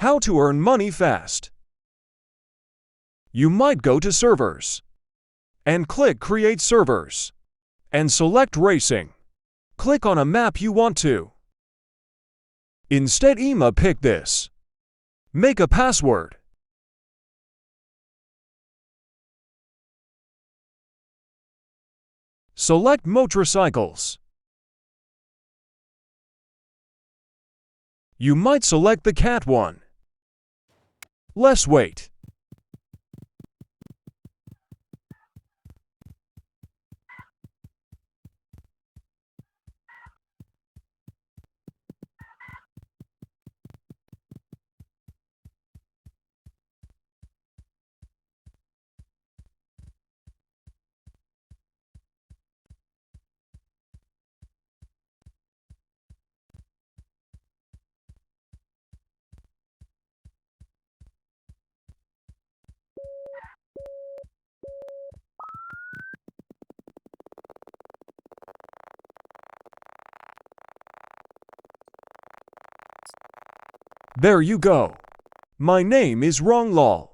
How to earn money fast. You might go to Servers and click Create Servers and select Racing. Click on a map you want to. Instead, pick this. Make a password. Select Motorcycles. You might select the cat one. Let's wait. There you go. My name is Ronglal.